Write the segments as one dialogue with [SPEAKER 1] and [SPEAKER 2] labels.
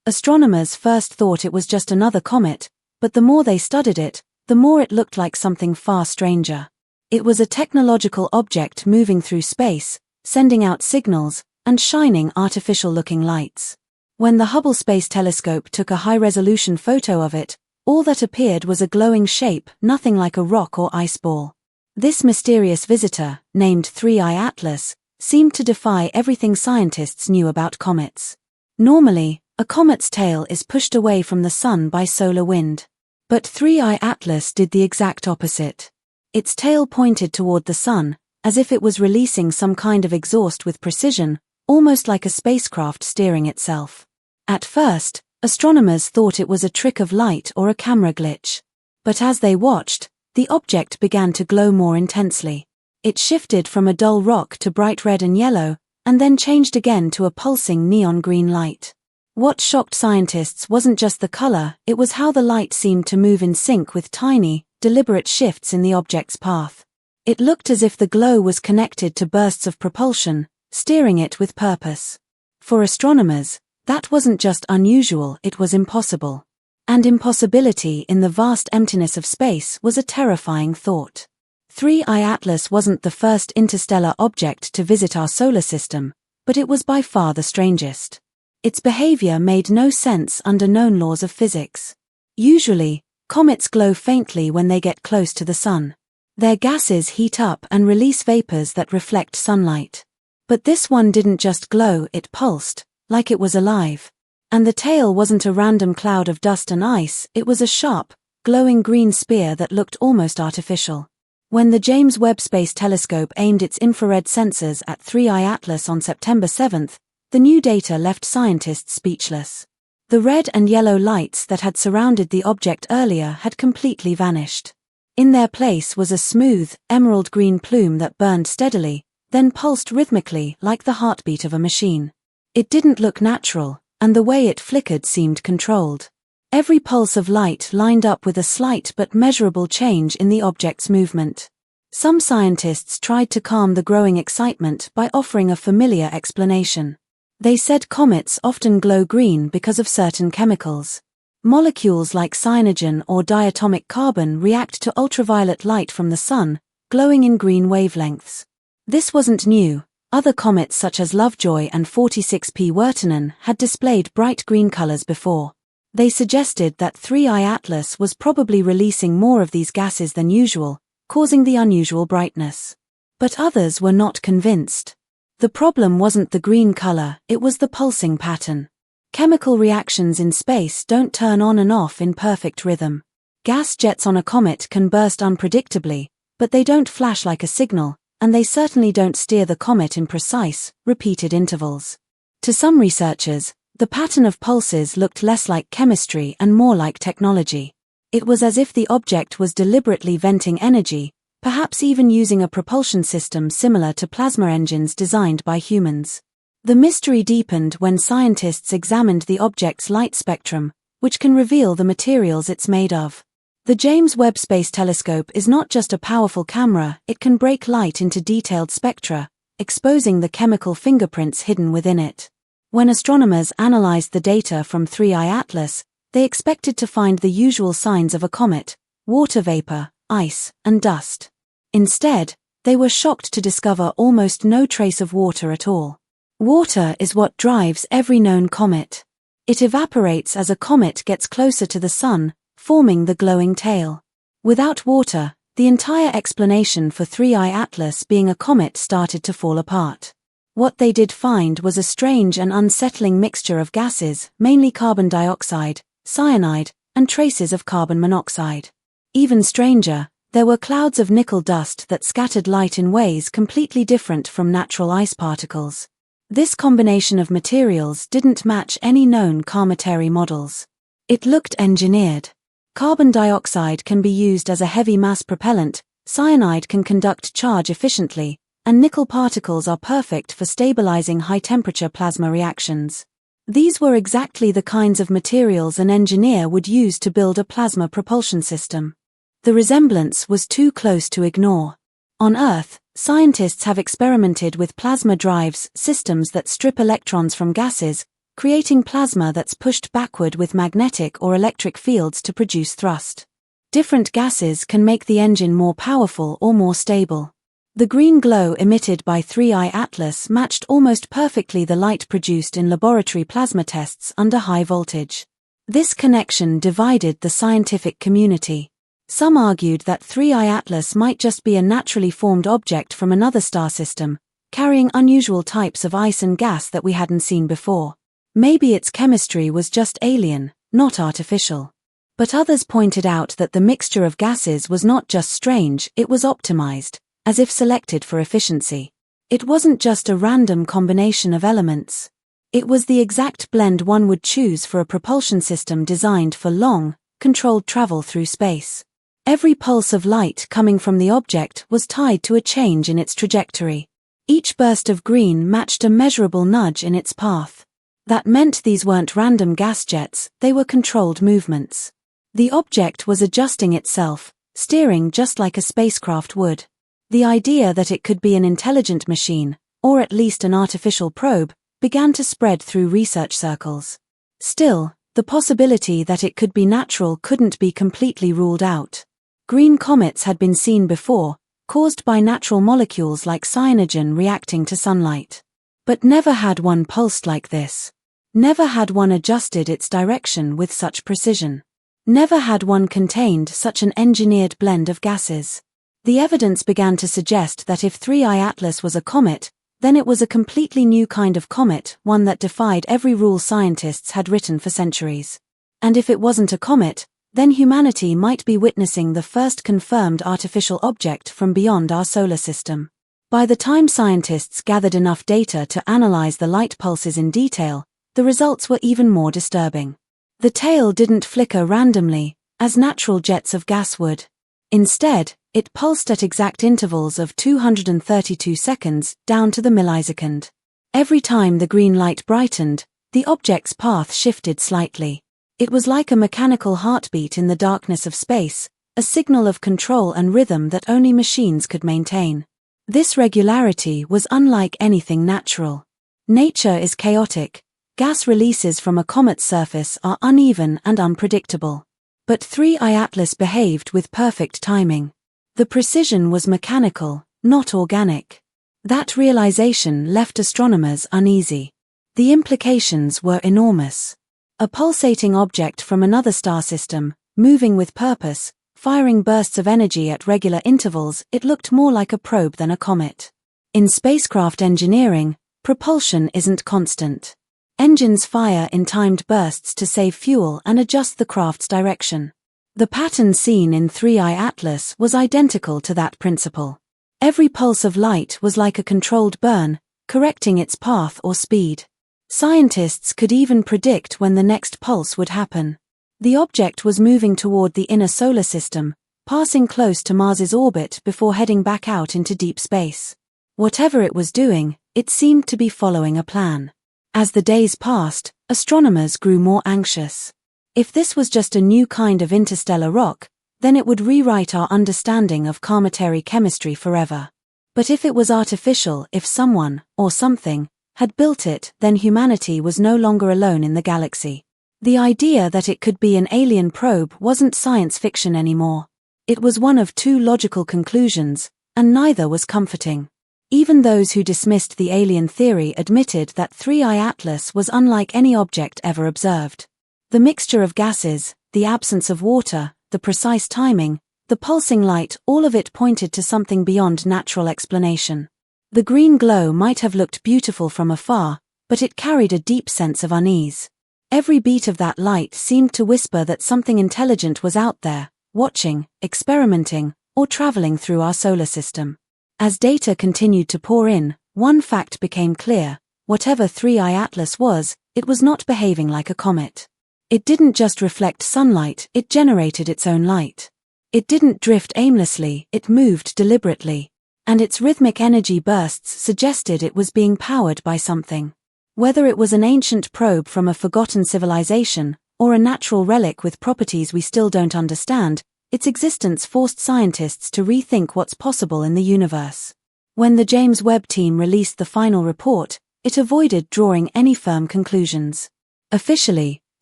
[SPEAKER 1] Astronomers first thought it was just another comet, but the more they studied it, the more it looked like something far stranger. It was a technological object moving through space, sending out signals, and shining artificial-looking lights. When the Hubble Space Telescope took a high-resolution photo of it, all that appeared was a glowing shape, nothing like a rock or ice ball. This mysterious visitor, named 3I Atlas, seemed to defy everything scientists knew about comets. Normally, a comet's tail is pushed away from the sun by solar wind. But 3I Atlas did the exact opposite. Its tail pointed toward the sun, as if it was releasing some kind of exhaust with precision, almost like a spacecraft steering itself. At first, astronomers thought it was a trick of light or a camera glitch. But as they watched, the object began to glow more intensely. It shifted from a dull rock to bright red and yellow, and then changed again to a pulsing neon green light. What shocked scientists wasn't just the color, it was how the light seemed to move in sync with tiny, deliberate shifts in the object's path. It looked as if the glow was connected to bursts of propulsion, steering it with purpose. For astronomers, that wasn't just unusual, it was impossible. And impossibility in the vast emptiness of space was a terrifying thought. 3I Atlas wasn't the first interstellar object to visit our solar system, but it was by far the strangest. Its behavior made no sense under known laws of physics. Usually, comets glow faintly when they get close to the sun. Their gases heat up and release vapors that reflect sunlight. But this one didn't just glow, it pulsed, like it was alive. And the tail wasn't a random cloud of dust and ice, it was a sharp, glowing green spear that looked almost artificial. When the James Webb Space Telescope aimed its infrared sensors at 3I Atlas on September 7, the new data left scientists speechless. The red and yellow lights that had surrounded the object earlier had completely vanished. In their place was a smooth, emerald green plume that burned steadily, then pulsed rhythmically like the heartbeat of a machine. It didn't look natural, and the way it flickered seemed controlled. Every pulse of light lined up with a slight but measurable change in the object's movement. Some scientists tried to calm the growing excitement by offering a familiar explanation. They said comets often glow green because of certain chemicals. Molecules like cyanogen or diatomic carbon react to ultraviolet light from the sun, glowing in green wavelengths. This wasn't new. Other comets such as Lovejoy and 46P Wirtanen had displayed bright green colors before. They suggested that 3I Atlas was probably releasing more of these gases than usual, causing the unusual brightness. But others were not convinced. The problem wasn't the green color, it was the pulsing pattern. Chemical reactions in space don't turn on and off in perfect rhythm. Gas jets on a comet can burst unpredictably, but they don't flash like a signal, and they certainly don't steer the comet in precise, repeated intervals. To some researchers, the pattern of pulses looked less like chemistry and more like technology. It was as if the object was deliberately venting energy, perhaps even using a propulsion system similar to plasma engines designed by humans. The mystery deepened when scientists examined the object's light spectrum, which can reveal the materials it's made of. The James Webb Space Telescope is not just a powerful camera, it can break light into detailed spectra, exposing the chemical fingerprints hidden within it. When astronomers analyzed the data from 3I Atlas, they expected to find the usual signs of a comet: water vapor, ice, and dust. Instead, they were shocked to discover almost no trace of water at all. Water is what drives every known comet. It evaporates as a comet gets closer to the sun, forming the glowing tail. Without water, the entire explanation for 3I Atlas being a comet started to fall apart. What they did find was a strange and unsettling mixture of gases, mainly carbon dioxide, cyanide, and traces of carbon monoxide. Even stranger, there were clouds of nickel dust that scattered light in ways completely different from natural ice particles. This combination of materials didn't match any known cometary models. It looked engineered. Carbon dioxide can be used as a heavy mass propellant, cyanide can conduct charge efficiently, and nickel particles are perfect for stabilizing high-temperature plasma reactions. These were exactly the kinds of materials an engineer would use to build a plasma propulsion system. The resemblance was too close to ignore. On Earth, scientists have experimented with plasma drives, systems that strip electrons from gases, creating plasma that's pushed backward with magnetic or electric fields to produce thrust. Different gases can make the engine more powerful or more stable. The green glow emitted by 3I Atlas matched almost perfectly the light produced in laboratory plasma tests under high voltage. This connection divided the scientific community. Some argued that 3I Atlas might just be a naturally formed object from another star system, carrying unusual types of ice and gas that we hadn't seen before. Maybe its chemistry was just alien, not artificial. But others pointed out that the mixture of gases was not just strange, it was optimized, as if selected for efficiency. It wasn't just a random combination of elements. It was the exact blend one would choose for a propulsion system designed for long, controlled travel through space. Every pulse of light coming from the object was tied to a change in its trajectory. Each burst of green matched a measurable nudge in its path. That meant these weren't random gas jets, they were controlled movements. The object was adjusting itself, steering just like a spacecraft would. The idea that it could be an intelligent machine, or at least an artificial probe, began to spread through research circles. Still, the possibility that it could be natural couldn't be completely ruled out. Green comets had been seen before, caused by natural molecules like cyanogen reacting to sunlight. But never had one pulsed like this. Never had one adjusted its direction with such precision. Never had one contained such an engineered blend of gases. The evidence began to suggest that if 3I Atlas was a comet, then it was a completely new kind of comet, one that defied every rule scientists had written for centuries. And if it wasn't a comet, then humanity might be witnessing the first confirmed artificial object from beyond our solar system. By the time scientists gathered enough data to analyze the light pulses in detail, the results were even more disturbing. The tail didn't flicker randomly, as natural jets of gas would. Instead, it pulsed at exact intervals of 232 seconds down to the millisecond. Every time the green light brightened, the object's path shifted slightly. It was like a mechanical heartbeat in the darkness of space, a signal of control and rhythm that only machines could maintain. This regularity was unlike anything natural. Nature is chaotic. Gas releases from a comet's surface are uneven and unpredictable. But 3I Atlas behaved with perfect timing. The precision was mechanical, not organic. That realization left astronomers uneasy. The implications were enormous. A pulsating object from another star system, moving with purpose, firing bursts of energy at regular intervals, it looked more like a probe than a comet. In spacecraft engineering, propulsion isn't constant. Engines fire in timed bursts to save fuel and adjust the craft's direction. The pattern seen in 3I Atlas was identical to that principle. Every pulse of light was like a controlled burn, correcting its path or speed. Scientists could even predict when the next pulse would happen. The object was moving toward the inner solar system, passing close to Mars's orbit before heading back out into deep space. Whatever it was doing, it seemed to be following a plan. As the days passed, astronomers grew more anxious. If this was just a new kind of interstellar rock, then it would rewrite our understanding of cometary chemistry forever. But if it was artificial, if someone, or something, had built it, then humanity was no longer alone in the galaxy. The idea that it could be an alien probe wasn't science fiction anymore. It was one of two logical conclusions, and neither was comforting. Even those who dismissed the alien theory admitted that 3I Atlas was unlike any object ever observed. The mixture of gases, the absence of water, the precise timing, the pulsing light, all of it pointed to something beyond natural explanation. The green glow might have looked beautiful from afar, but it carried a deep sense of unease. Every beat of that light seemed to whisper that something intelligent was out there, watching, experimenting, or traveling through our solar system. As data continued to pour in, one fact became clear: whatever 3I Atlas was, it was not behaving like a comet. It didn't just reflect sunlight, it generated its own light. It didn't drift aimlessly, it moved deliberately. And its rhythmic energy bursts suggested it was being powered by something. Whether it was an ancient probe from a forgotten civilization, or a natural relic with properties we still don't understand, its existence forced scientists to rethink what's possible in the universe. When the James Webb team released the final report, It avoided drawing any firm conclusions. Officially,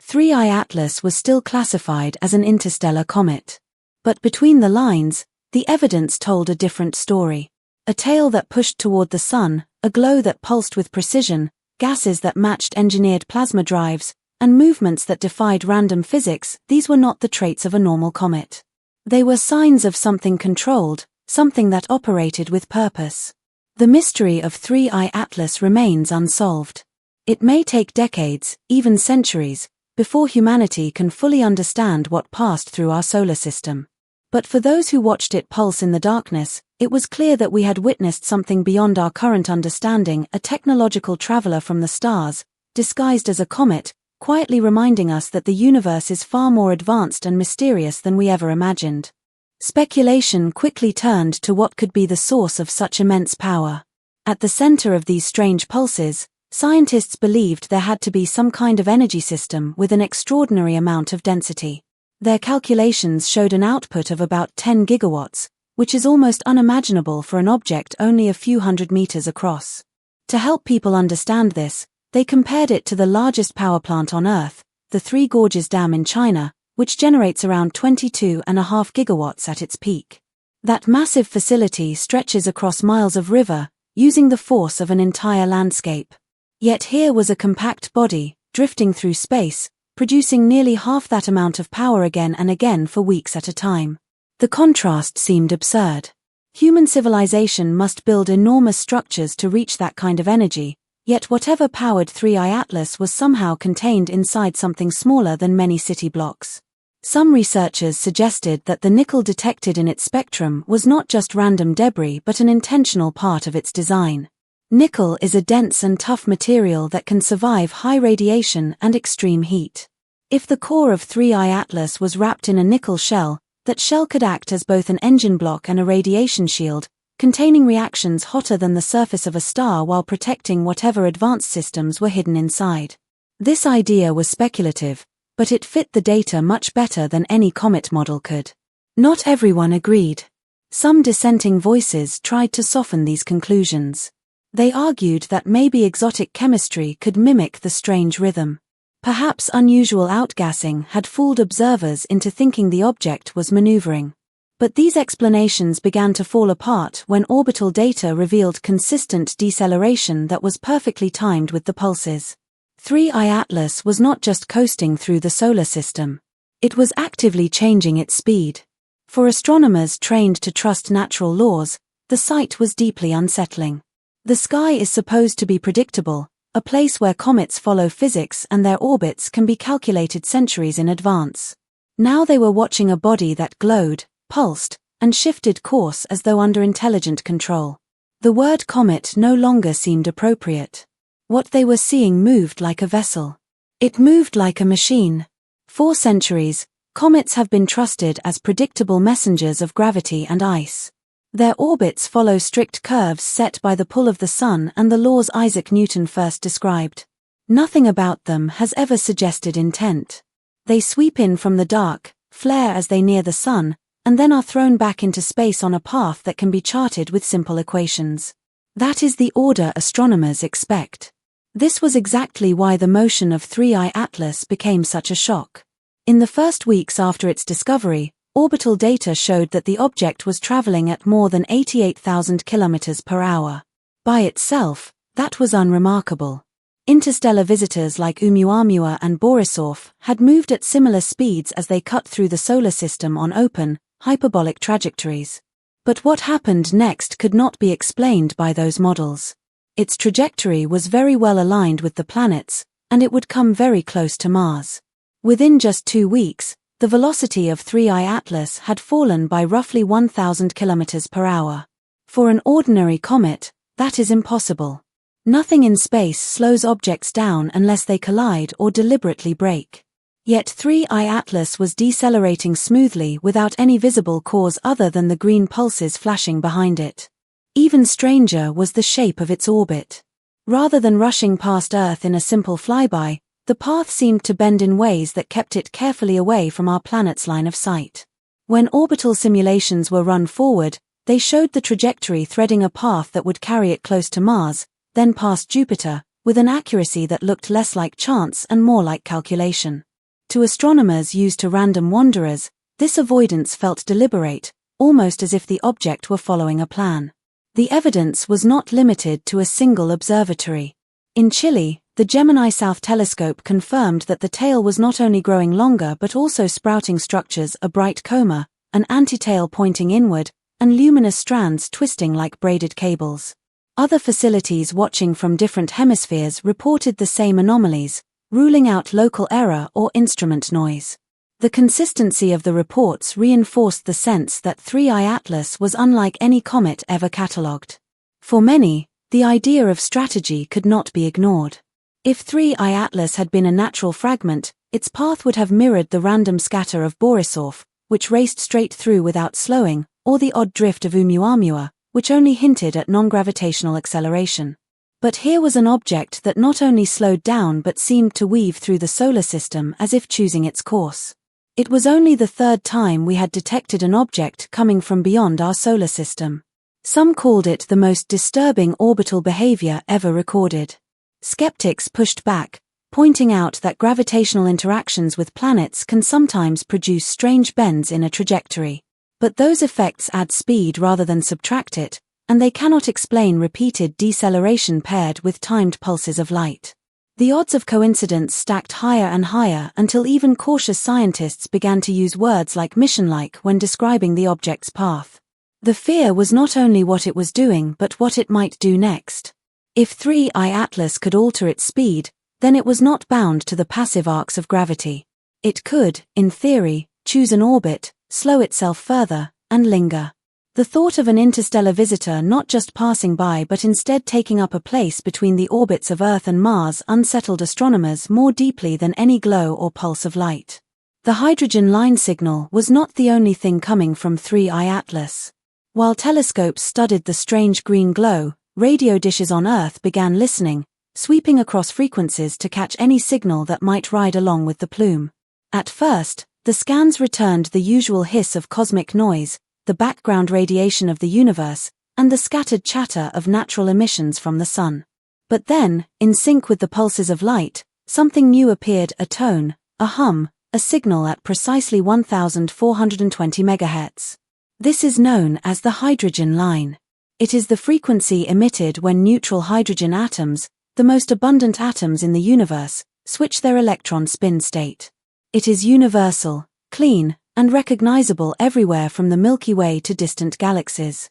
[SPEAKER 1] 3I Atlas was still classified as an interstellar comet. But between the lines, the evidence told a different story. A tail that pushed toward the sun, a glow that pulsed with precision, gases that matched engineered plasma drives, and movements that defied random physics. These were not the traits of a normal comet. They were signs of something controlled, something that operated with purpose. The mystery of 3I Atlas remains unsolved. It may take decades, even centuries, before humanity can fully understand what passed through our solar system. But for those who watched it pulse in the darkness, it was clear that we had witnessed something beyond our current understanding, a technological traveler from the stars, disguised as a comet, quietly reminding us that the universe is far more advanced and mysterious than we ever imagined. Speculation quickly turned to what could be the source of such immense power. At the center of these strange pulses, scientists believed there had to be some kind of energy system with an extraordinary amount of density. Their calculations showed an output of about 10 gigawatts, which is almost unimaginable for an object only a few hundred meters across. To help people understand this, they compared it to the largest power plant on Earth, the Three Gorges Dam in China, which generates around 22.5 gigawatts at its peak. That massive facility stretches across miles of river, using the force of an entire landscape. Yet here was a compact body, drifting through space, producing nearly half that amount of power again and again for weeks at a time. The contrast seemed absurd. Human civilization must build enormous structures to reach that kind of energy, yet whatever powered 3I Atlas was somehow contained inside something smaller than many city blocks. Some researchers suggested that the nickel detected in its spectrum was not just random debris but an intentional part of its design. Nickel is a dense and tough material that can survive high radiation and extreme heat. If the core of 3I Atlas was wrapped in a nickel shell, that shell could act as both an engine block and a radiation shield, containing reactions hotter than the surface of a star while protecting whatever advanced systems were hidden inside. This idea was speculative, but it fit the data much better than any comet model could. Not everyone agreed. Some dissenting voices tried to soften these conclusions. They argued that maybe exotic chemistry could mimic the strange rhythm. Perhaps unusual outgassing had fooled observers into thinking the object was maneuvering. But these explanations began to fall apart when orbital data revealed consistent deceleration that was perfectly timed with the pulses. 3I Atlas was not just coasting through the solar system. It was actively changing its speed. For astronomers trained to trust natural laws, the sight was deeply unsettling. The sky is supposed to be predictable, a place where comets follow physics and their orbits can be calculated centuries in advance. Now they were watching a body that glowed, pulsed, and shifted course as though under intelligent control. The word comet no longer seemed appropriate. What they were seeing moved like a vessel. It moved like a machine. For centuries, comets have been trusted as predictable messengers of gravity and ice. Their orbits follow strict curves set by the pull of the sun and the laws Isaac Newton first described. Nothing about them has ever suggested intent. They sweep in from the dark, flare as they near the sun, and then are thrown back into space on a path that can be charted with simple equations. That is the order astronomers expect. This was exactly why the motion of 3I Atlas became such a shock. In the first weeks after its discovery, orbital data showed that the object was traveling at more than 88,000 kilometers per hour. By itself, that was unremarkable. Interstellar visitors like Oumuamua and Borisov had moved at similar speeds as they cut through the solar system on open, hyperbolic trajectories. But what happened next could not be explained by those models. Its trajectory was very well aligned with the planets, and it would come very close to Mars. Within just 2 weeks, the velocity of 3I Atlas had fallen by roughly 1,000 kilometers per hour. For an ordinary comet, that is impossible. Nothing in space slows objects down unless they collide or deliberately brake. Yet 3I Atlas was decelerating smoothly without any visible cause other than the green pulses flashing behind it. Even stranger was the shape of its orbit. Rather than rushing past Earth in a simple flyby, the path seemed to bend in ways that kept it carefully away from our planet's line of sight. When orbital simulations were run forward, they showed the trajectory threading a path that would carry it close to Mars, then past Jupiter, with an accuracy that looked less like chance and more like calculation. To astronomers used to random wanderers, this avoidance felt deliberate, almost as if the object were following a plan. The evidence was not limited to a single observatory. In Chile, the Gemini South Telescope confirmed that the tail was not only growing longer but also sprouting structures: a bright coma, an antitail pointing inward, and luminous strands twisting like braided cables. Other facilities watching from different hemispheres reported the same anomalies, ruling out local error or instrument noise. The consistency of the reports reinforced the sense that 3I Atlas was unlike any comet ever catalogued. For many, the idea of strategy could not be ignored. If 3I Atlas had been a natural fragment, its path would have mirrored the random scatter of Borisov, which raced straight through without slowing, or the odd drift of Oumuamua, which only hinted at non-gravitational acceleration. But here was an object that not only slowed down but seemed to weave through the solar system as if choosing its course. It was only the third time we had detected an object coming from beyond our solar system. Some called it the most disturbing orbital behavior ever recorded. Skeptics pushed back, pointing out that gravitational interactions with planets can sometimes produce strange bends in a trajectory. But those effects add speed rather than subtract it, and they cannot explain repeated deceleration paired with timed pulses of light. The odds of coincidence stacked higher and higher until even cautious scientists began to use words like mission-like when describing the object's path. The fear was not only what it was doing but what it might do next. If 3I Atlas could alter its speed, then it was not bound to the passive arcs of gravity. It could, in theory, choose an orbit, slow itself further, and linger. The thought of an interstellar visitor not just passing by but instead taking up a place between the orbits of Earth and Mars unsettled astronomers more deeply than any glow or pulse of light. The hydrogen line signal was not the only thing coming from 3I Atlas. While telescopes studied the strange green glow, radio dishes on Earth began listening, sweeping across frequencies to catch any signal that might ride along with the plume. At first, the scans returned the usual hiss of cosmic noise, the background radiation of the universe, and the scattered chatter of natural emissions from the sun. But then, in sync with the pulses of light, something new appeared: a tone, a hum, a signal at precisely 1420 MHz. This is known as the hydrogen line. It is the frequency emitted when neutral hydrogen atoms, the most abundant atoms in the universe, switch their electron spin state. It is universal, clean, and recognizable everywhere from the Milky Way to distant galaxies.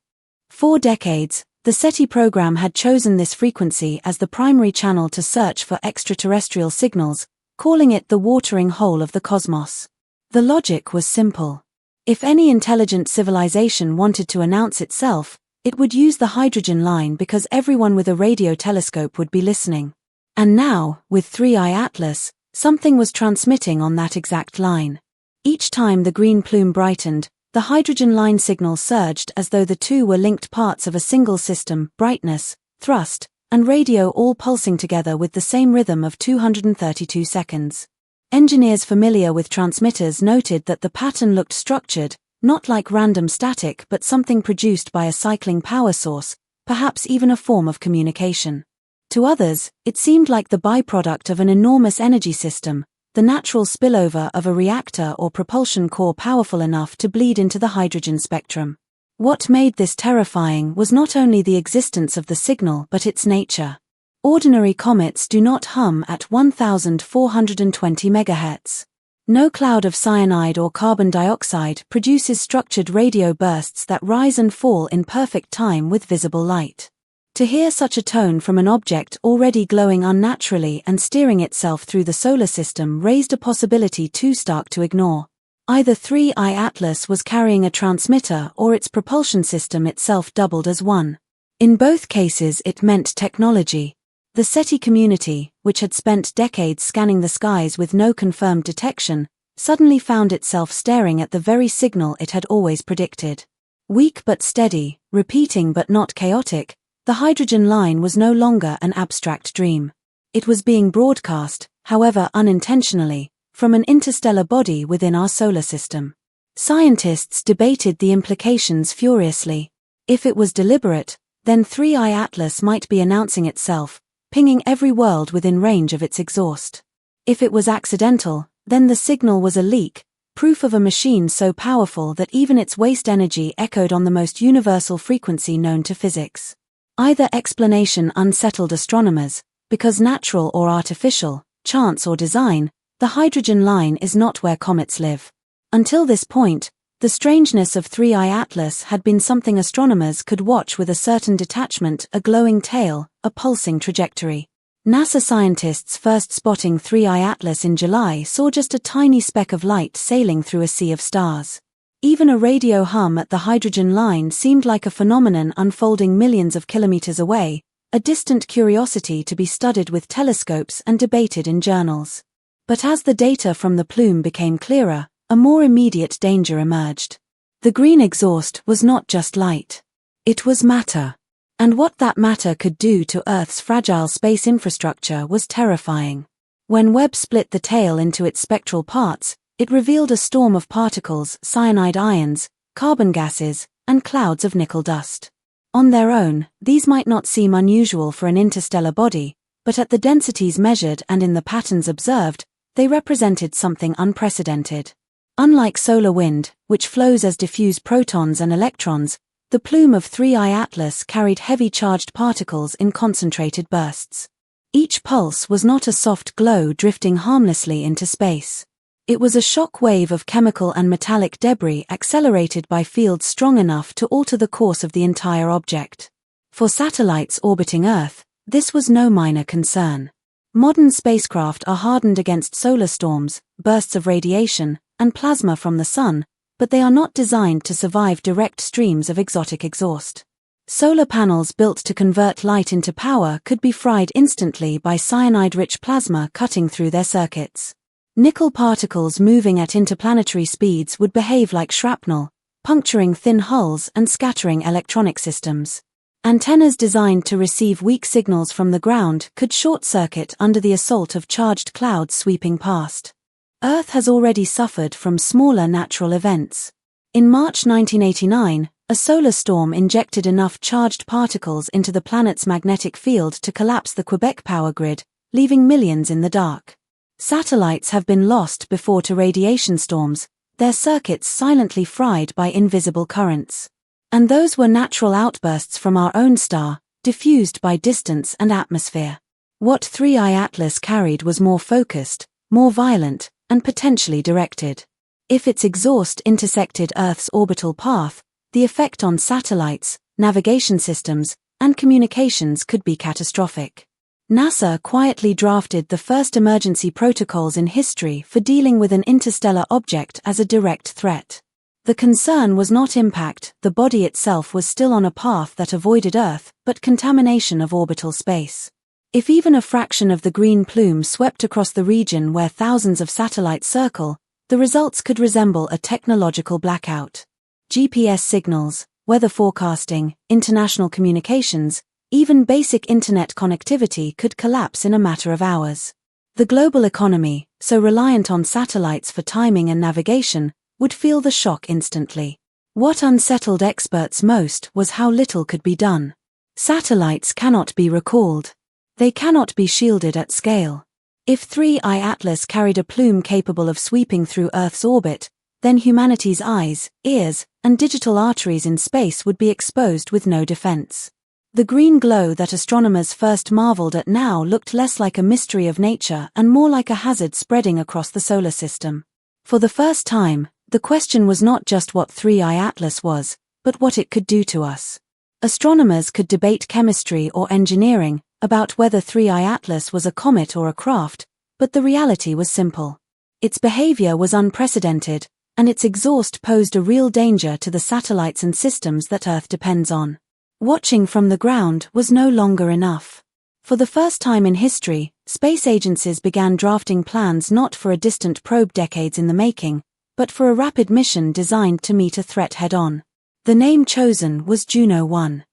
[SPEAKER 1] For decades, the SETI program had chosen this frequency as the primary channel to search for extraterrestrial signals, calling it the watering hole of the cosmos. The logic was simple. If any intelligent civilization wanted to announce itself, it would use the hydrogen line because everyone with a radio telescope would be listening. And now, with 3I Atlas, something was transmitting on that exact line. Each time the green plume brightened, the hydrogen line signal surged as though the two were linked parts of a single system: brightness, thrust, and radio all pulsing together with the same rhythm of 232 seconds. Engineers familiar with transmitters noted that the pattern looked structured, not like random static but something produced by a cycling power source, perhaps even a form of communication. To others, it seemed like the byproduct of an enormous energy system, the natural spillover of a reactor or propulsion core powerful enough to bleed into the hydrogen spectrum. What made this terrifying was not only the existence of the signal but its nature. Ordinary comets do not hum at 1420 MHz. No cloud of cyanide or carbon dioxide produces structured radio bursts that rise and fall in perfect time with visible light. To hear such a tone from an object already glowing unnaturally and steering itself through the solar system raised a possibility too stark to ignore. Either 3I Atlas was carrying a transmitter or its propulsion system itself doubled as one. In both cases it meant technology. The SETI community, which had spent decades scanning the skies with no confirmed detection, suddenly found itself staring at the very signal it had always predicted. Weak but steady, repeating but not chaotic, the hydrogen line was no longer an abstract dream. It was being broadcast, however unintentionally, from an interstellar body within our solar system. Scientists debated the implications furiously. If it was deliberate, then 3I Atlas might be announcing itself, pinging every world within range of its exhaust. If it was accidental, then the signal was a leak, proof of a machine so powerful that even its waste energy echoed on the most universal frequency known to physics. Either explanation unsettled astronomers, because natural or artificial, chance or design, the hydrogen line is not where comets live. Until this point, the strangeness of 3I Atlas had been something astronomers could watch with a certain detachment, a glowing tail, a pulsing trajectory. NASA scientists first spotting 3I Atlas in July saw just a tiny speck of light sailing through a sea of stars. Even a radio hum at the hydrogen line seemed like a phenomenon unfolding millions of kilometers away, a distant curiosity to be studied with telescopes and debated in journals. But as the data from the plume became clearer, a more immediate danger emerged. The green exhaust was not just light. It was matter. And what that matter could do to Earth's fragile space infrastructure was terrifying. When Webb split the tail into its spectral parts, it revealed a storm of particles, cyanide ions, carbon gases, and clouds of nickel dust. On their own, these might not seem unusual for an interstellar body, but at the densities measured and in the patterns observed, they represented something unprecedented. Unlike solar wind, which flows as diffuse protons and electrons, the plume of 3I Atlas carried heavy charged particles in concentrated bursts. Each pulse was not a soft glow drifting harmlessly into space. It was a shock wave of chemical and metallic debris accelerated by fields strong enough to alter the course of the entire object. For satellites orbiting Earth, this was no minor concern. Modern spacecraft are hardened against solar storms, bursts of radiation, and plasma from the sun, but they are not designed to survive direct streams of exotic exhaust. Solar panels built to convert light into power could be fried instantly by cyanide-rich plasma cutting through their circuits. Nickel particles moving at interplanetary speeds would behave like shrapnel, puncturing thin hulls and scattering electronic systems. Antennas designed to receive weak signals from the ground could short-circuit under the assault of charged clouds sweeping past. Earth has already suffered from smaller natural events. In March 1989, a solar storm injected enough charged particles into the planet's magnetic field to collapse the Quebec power grid, leaving millions in the dark. Satellites have been lost before to radiation storms, their circuits silently fried by invisible currents. And those were natural outbursts from our own star, diffused by distance and atmosphere. What 3I Atlas carried was more focused, more violent, and potentially directed. If its exhaust intersected Earth's orbital path, the effect on satellites, navigation systems, and communications could be catastrophic. NASA quietly drafted the first emergency protocols in history for dealing with an interstellar object as a direct threat. The concern was not impact, the body itself was still on a path that avoided Earth, but contamination of orbital space. If even a fraction of the green plume swept across the region where thousands of satellites circle, the results could resemble a technological blackout. GPS signals, weather forecasting, international communications, even basic internet connectivity could collapse in a matter of hours. The global economy, so reliant on satellites for timing and navigation, would feel the shock instantly. What unsettled experts most was how little could be done. Satellites cannot be recalled. They cannot be shielded at scale. If 3I Atlas carried a plume capable of sweeping through Earth's orbit, then humanity's eyes, ears, and digital arteries in space would be exposed with no defense. The green glow that astronomers first marveled at now looked less like a mystery of nature and more like a hazard spreading across the solar system. For the first time, the question was not just what 3I Atlas was, but what it could do to us. Astronomers could debate chemistry or engineering about whether 3I Atlas was a comet or a craft, but the reality was simple. Its behavior was unprecedented, and its exhaust posed a real danger to the satellites and systems that Earth depends on. Watching from the ground was no longer enough. For the first time in history, space agencies began drafting plans not for a distant probe decades in the making, but for a rapid mission designed to meet a threat head-on. The name chosen was Juno 1.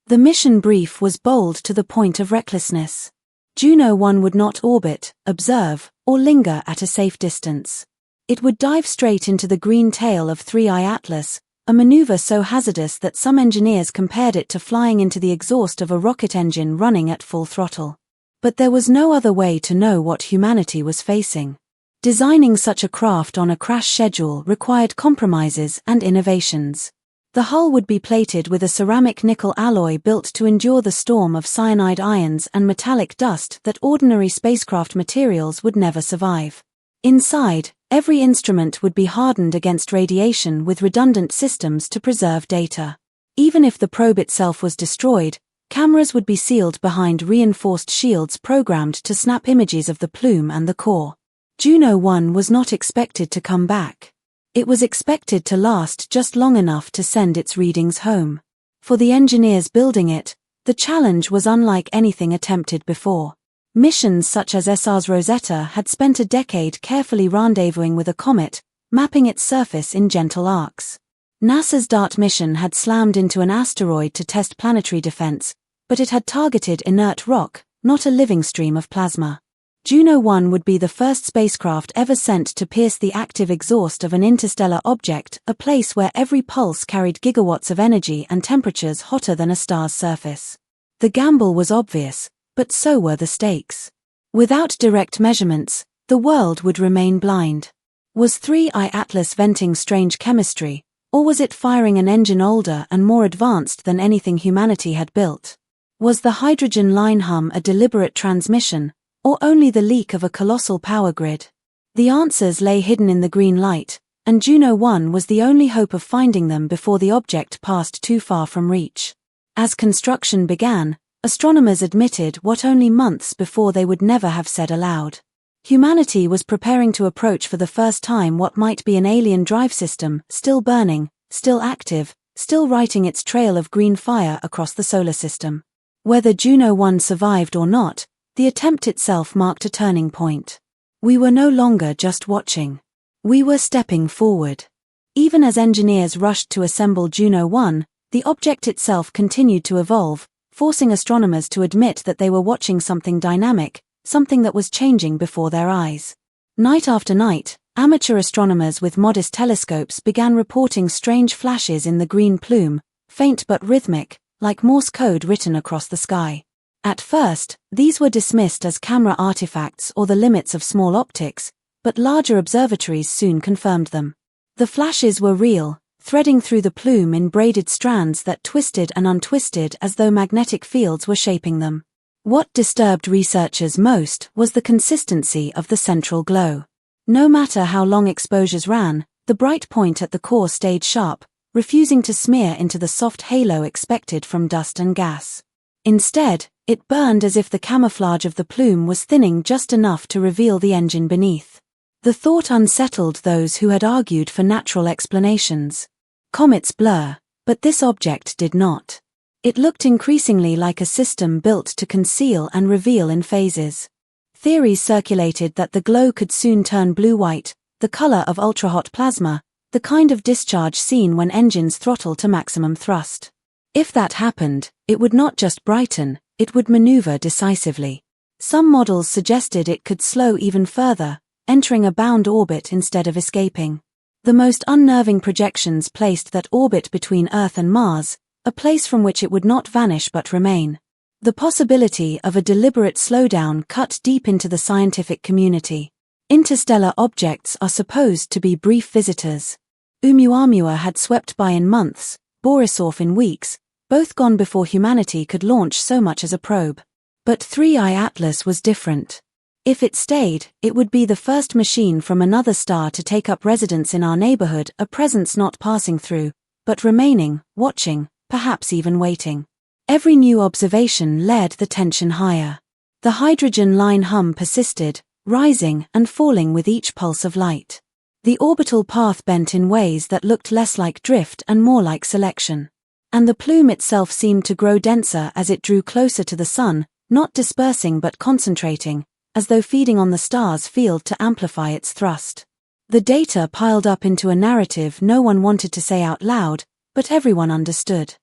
[SPEAKER 1] The mission brief was bold to the point of recklessness. Juno 1 would not orbit, observe, or linger at a safe distance. It would dive straight into the green tail of 3I Atlas, a maneuver so hazardous that some engineers compared it to flying into the exhaust of a rocket engine running at full throttle. But there was no other way to know what humanity was facing. Designing such a craft on a crash schedule required compromises and innovations. The hull would be plated with a ceramic nickel alloy built to endure the storm of cyanide ions and metallic dust that ordinary spacecraft materials would never survive. Inside, every instrument would be hardened against radiation with redundant systems to preserve data. Even if the probe itself was destroyed, cameras would be sealed behind reinforced shields programmed to snap images of the plume and the core. Juno 1 was not expected to come back. It was expected to last just long enough to send its readings home. For the engineers building it, the challenge was unlike anything attempted before. Missions such as ESA's Rosetta had spent a decade carefully rendezvousing with a comet, mapping its surface in gentle arcs. NASA's DART mission had slammed into an asteroid to test planetary defense, but it had targeted inert rock, not a living stream of plasma. Juno 1 would be the first spacecraft ever sent to pierce the active exhaust of an interstellar object, a place where every pulse carried gigawatts of energy and temperatures hotter than a star's surface. The gamble was obvious, but so were the stakes. Without direct measurements, the world would remain blind. Was 3I Atlas venting strange chemistry, or was it firing an engine older and more advanced than anything humanity had built? Was the hydrogen line hum a deliberate transmission, or only the leak of a colossal power grid? The answers lay hidden in the green light, and Juno 1 was the only hope of finding them before the object passed too far from reach. As construction began, astronomers admitted what only months before they would never have said aloud. Humanity was preparing to approach for the first time what might be an alien drive system, still burning, still active, still writing its trail of green fire across the solar system. Whether Juno 1 survived or not, the attempt itself marked a turning point. We were no longer just watching. We were stepping forward. Even as engineers rushed to assemble Juno 1, the object itself continued to evolve, forcing astronomers to admit that they were watching something dynamic, something that was changing before their eyes. Night after night, amateur astronomers with modest telescopes began reporting strange flashes in the green plume, faint but rhythmic, like Morse code written across the sky. At first, these were dismissed as camera artifacts or the limits of small optics, but larger observatories soon confirmed them. The flashes were real, threading through the plume in braided strands that twisted and untwisted as though magnetic fields were shaping them. What disturbed researchers most was the consistency of the central glow. No matter how long exposures ran, the bright point at the core stayed sharp, refusing to smear into the soft halo expected from dust and gas. Instead, it burned as if the camouflage of the plume was thinning just enough to reveal the engine beneath. The thought unsettled those who had argued for natural explanations. Comets blur, but this object did not. It looked increasingly like a system built to conceal and reveal in phases. Theories circulated that the glow could soon turn blue-white, the color of ultra-hot plasma, the kind of discharge seen when engines throttle to maximum thrust. If that happened, it would not just brighten, it would maneuver decisively. Some models suggested it could slow even further, entering a bound orbit instead of escaping. The most unnerving projections placed that orbit between Earth and Mars, a place from which it would not vanish but remain. The possibility of a deliberate slowdown cut deep into the scientific community. Interstellar objects are supposed to be brief visitors. Oumuamua had swept by in months, Borisov in weeks, both gone before humanity could launch so much as a probe. But 3I Atlas was different. If it stayed, it would be the first machine from another star to take up residence in our neighborhood, a presence not passing through, but remaining, watching, perhaps even waiting. Every new observation led the tension higher. The hydrogen line hum persisted, rising and falling with each pulse of light. The orbital path bent in ways that looked less like drift and more like selection. And the plume itself seemed to grow denser as it drew closer to the sun, not dispersing but concentrating, as though feeding on the star's field to amplify its thrust. The data piled up into a narrative no one wanted to say out loud, but everyone understood.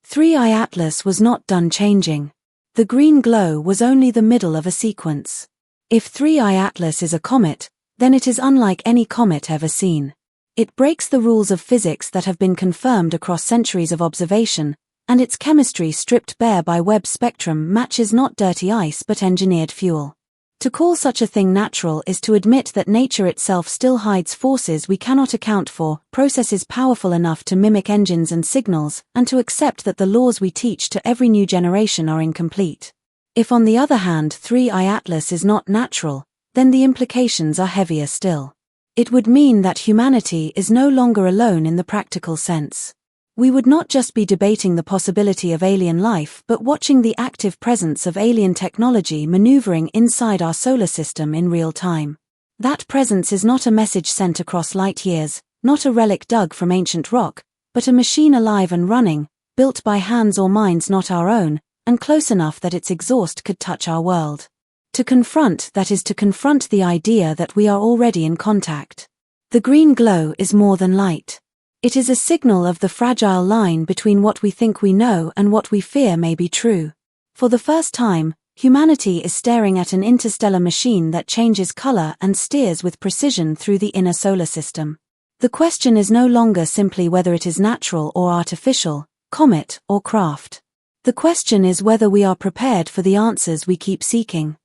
[SPEAKER 1] 3I Atlas was not done changing. The green glow was only the middle of a sequence. If 3I Atlas is a comet, then it is unlike any comet ever seen. It breaks the rules of physics that have been confirmed across centuries of observation, and its chemistry stripped bare by Webb's spectrum matches not dirty ice but engineered fuel. To call such a thing natural is to admit that nature itself still hides forces we cannot account for, processes powerful enough to mimic engines and signals, and to accept that the laws we teach to every new generation are incomplete. If on the other hand 3I Atlas is not natural, then the implications are heavier still. It would mean that humanity is no longer alone in the practical sense. We would not just be debating the possibility of alien life but watching the active presence of alien technology maneuvering inside our solar system in real time. That presence is not a message sent across light years, not a relic dug from ancient rock, but a machine alive and running, built by hands or minds not our own, and close enough that its exhaust could touch our world. To confront that is to confront the idea that we are already in contact. The green glow is more than light. It is a signal of the fragile line between what we think we know and what we fear may be true. For the first time, humanity is staring at an interstellar machine that changes color and steers with precision through the inner solar system. The question is no longer simply whether it is natural or artificial, comet or craft. The question is whether we are prepared for the answers we keep seeking.